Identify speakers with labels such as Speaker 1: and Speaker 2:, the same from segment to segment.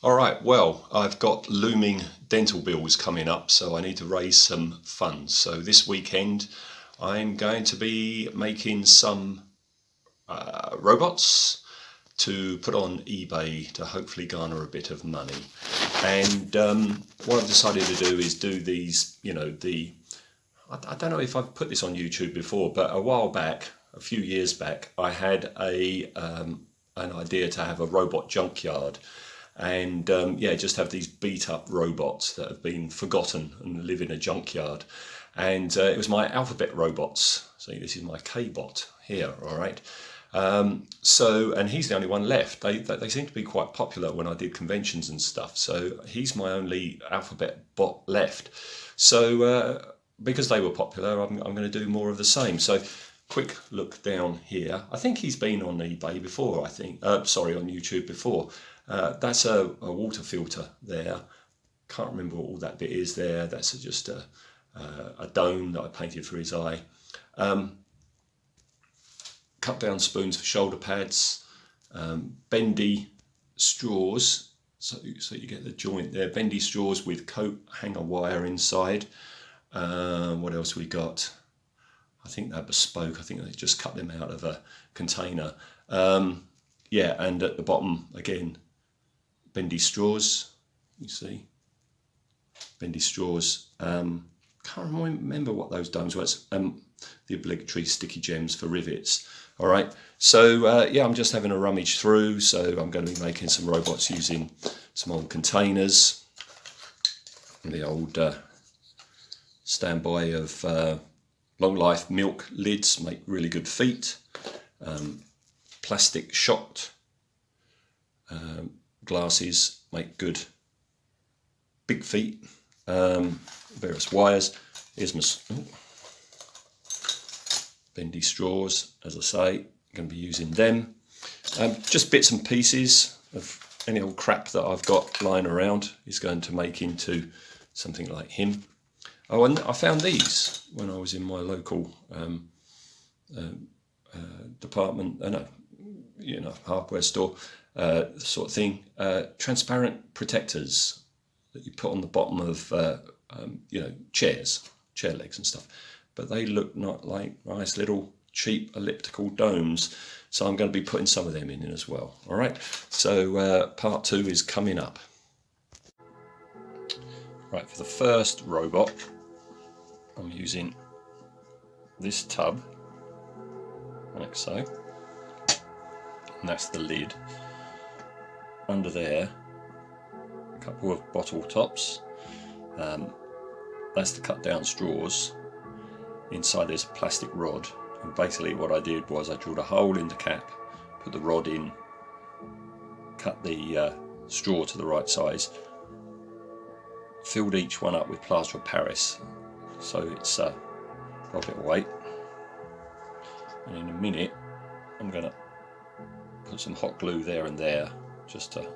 Speaker 1: Alright, well, I've got looming dental bills coming up, so I need to raise some funds. So this weekend I'm going to be making some robots to put on eBay to hopefully garner a bit of money. And what I've decided to do is do these, I don't know if I've put this on YouTube before, but a while back, a few years back, I had an idea to have a robot junkyard, and yeah, just have these beat up robots that have been forgotten and live in a junkyard. And it was my alphabet robots. So this is my K-bot here, all right. And he's the only one left. They seem to be quite popular when I did conventions and stuff. So he's my only alphabet bot left. So because they were popular, I'm going to do more of the same. So quick look down here. I think he's been on eBay before, I think. Sorry, on YouTube before. That's a water filter there. Can't remember what all that bit is there. That's just a dome that I painted for his eye. Cut down spoons for shoulder pads. Bendy straws, so you get the joint there. Bendy straws with coat hanger wire inside. What else we got? I think they're bespoke. I think they just cut them out of a container. Yeah, and at the bottom again, bendy straws. You see, bendy straws. Can't remember what those domes were. The obligatory sticky gems for rivets. All right. So yeah, I'm just having a rummage through. So I'm going to be making some robots using some old containers. The old standby of long life milk lids make really good feet. Plastic shot glasses make good big feet. Various wires. Here's my bendy straws, as I say. I'm going to be using them. Just bits and pieces of any old crap that I've got lying around is going to make into something like him. Oh, and I found these when I was in my local department, hardware store, sort of thing. Transparent protectors that you put on the bottom of, chairs, chair legs and stuff. But they look not like nice little cheap elliptical domes. So I'm going to be putting some of them in as well. All right. So part 2 is coming up. Right, for the first robot, I'm using this tub, like so, and that's the lid. Under there, a couple of bottle tops. That's the cut down straws. Inside there's a plastic rod, and basically what I did was I drilled a hole in the cap, put the rod in, cut the straw to the right size, filled each one up with plaster of Paris, so it's got a bit of weight. And in a minute I'm going to put some hot glue there and there just to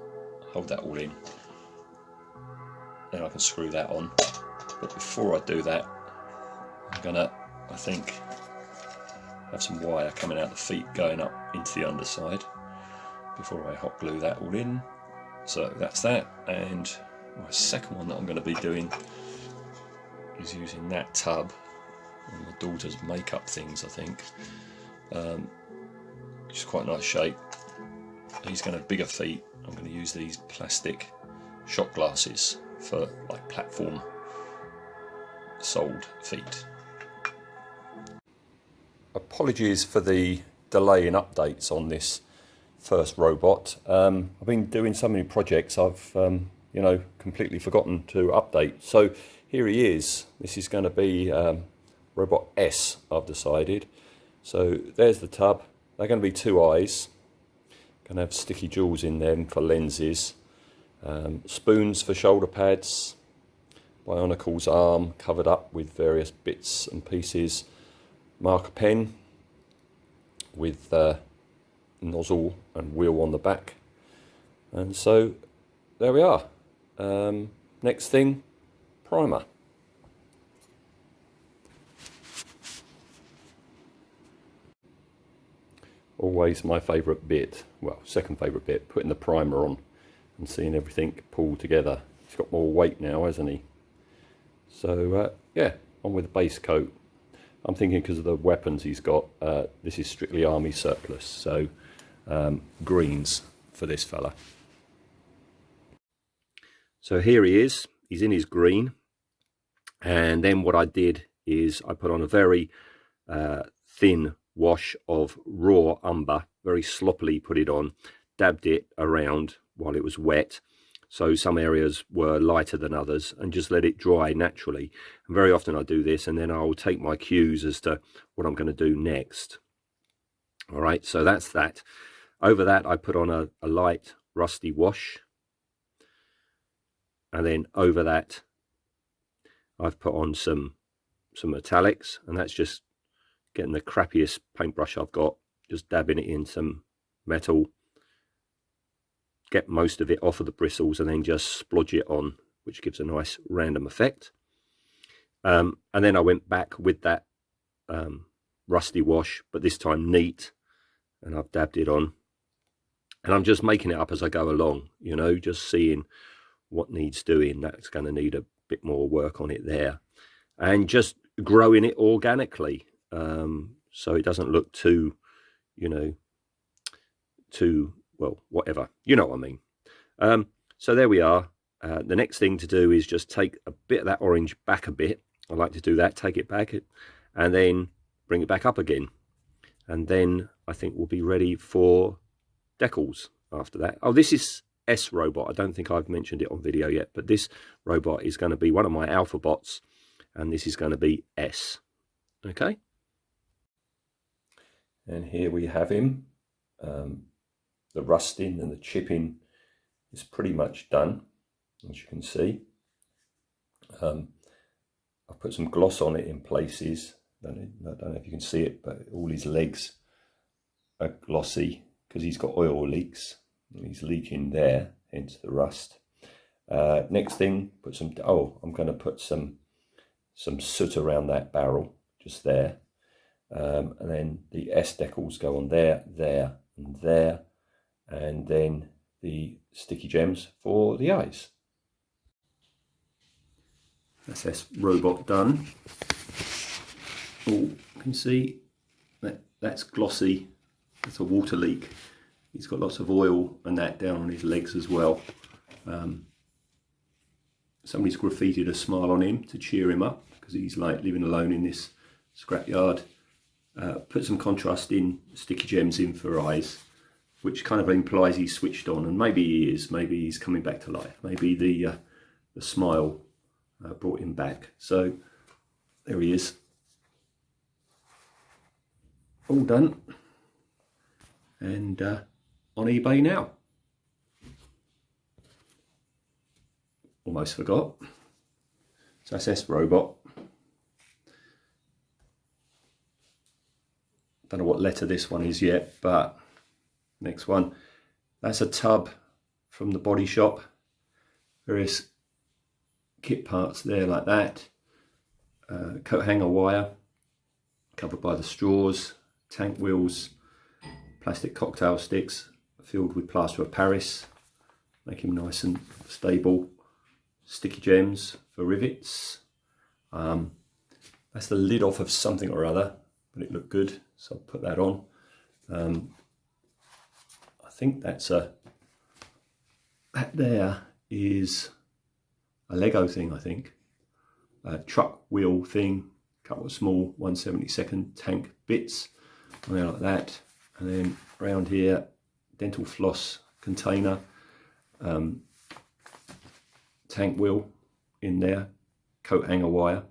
Speaker 1: hold that all in. Then I can screw that on. But before I do that, I'm going to, I think, have some wire coming out the feet going up into the underside before I hot glue that all in. So that's that. And my second one that I'm going to be doing is using that tub and my daughter's makeup things, I think, which is quite a nice shape. He's going to have bigger feet. I'm going to use these plastic shot glasses for like platform soled feet. Apologies for the delay in updates on this first robot. I've been doing so many projects I've completely forgotten to update. So here he is. This is going to be robot S, I've decided. So there's the tub. They're going to be 2 eyes. Going to have sticky jewels in them for lenses. Spoons for shoulder pads. Bionicle's arm covered up with various bits and pieces. Marker pen with nozzle and wheel on the back. And so there we are. Next thing, primer. Always my favourite bit, well, second favourite bit, putting the primer on.
Speaker 2: and seeing everything pull together. He's got more weight now, hasn't he? So yeah, on with the base coat. I'm thinking because of the weapons he's got, this is strictly army surplus, so greens for this fella. So here he is, he's in his green, and then what I did is I put on a very thin wash of raw umber, very sloppily put it on, dabbed it around while it was wet, so some areas were lighter than others, and just let it dry naturally. And very often I do this, and then I'll take my cues as to what I'm going to do next. All right, so that's that. Over that I put on a light rusty wash, and then over that I've put on some metallics, and that's just getting the crappiest paintbrush I've got, just dabbing it in some metal, get most of it off of the bristles, and then just splodge it on, which gives a nice random effect. And then I went back with that rusty wash, but this time neat, and I've dabbed it on, and I'm just making it up as I go along, you know, just seeing what needs doing. That's going to need a bit more work on it there, and just growing it organically, so it doesn't look too, you know, too, well, whatever, you know what I mean. So there we are. The next thing to do is just take a bit of that orange back a bit. I like to do that, take it back and then bring it back up again, and then I think we'll be ready for decals after that. Oh, this is S robot. I don't think I've mentioned it on video yet, but this robot is going to be one of my alpha bots, and this is going to be S. Okay, and here we have him. The rusting and the chipping is pretty much done, as you can see. I've put some gloss on it in places. I don't know if you can see it, but all his legs are glossy because he's got oil leaks. He's leaking there, hence the rust. Next thing, put some, I'm going to put some soot around that barrel, just there. And then the S decals go on there, there, and there. And then the sticky gems for the eyes. That's S robot done. Oh, you can see that's glossy. That's a water leak. He's got lots of oil and that down on his legs as well. Somebody's graffitied a smile on him to cheer him up because he's like living alone in this scrapyard. Put some contrast in, sticky gems in for eyes, which kind of implies he's switched on, and maybe he is. Maybe he's coming back to life. Maybe the smile brought him back. So there he is, all done, and on eBay now. Almost forgot. So that's S robot. Don't know what letter this one is yet, but next one, that's a tub from the body shop. Various kit parts there like that. Coat hanger wire covered by the straws, tank wheels, plastic cocktail sticks filled with plaster of Paris, make him nice and stable. Sticky gems for rivets. That's the lid off of something or other, but it looked good, so I'll put that on. I think that's that there is a Lego thing, I think. A truck wheel thing, a couple of small 1/72 tank bits, and then like that. And then around here, dental floss container, tank wheel in there, coat hanger wire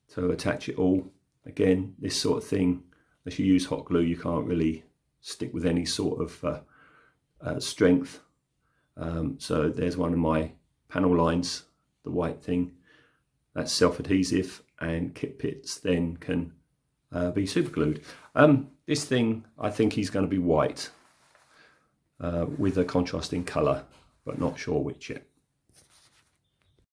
Speaker 2: to attach it all. Again, this sort of thing, unless you use hot glue, you can't really stick with any sort of strength. So there's one of my panel lines, the white thing. That's self-adhesive, and kit bits then can be super glued. This thing, I think he's going to be white with a contrasting colour, but not sure which yet.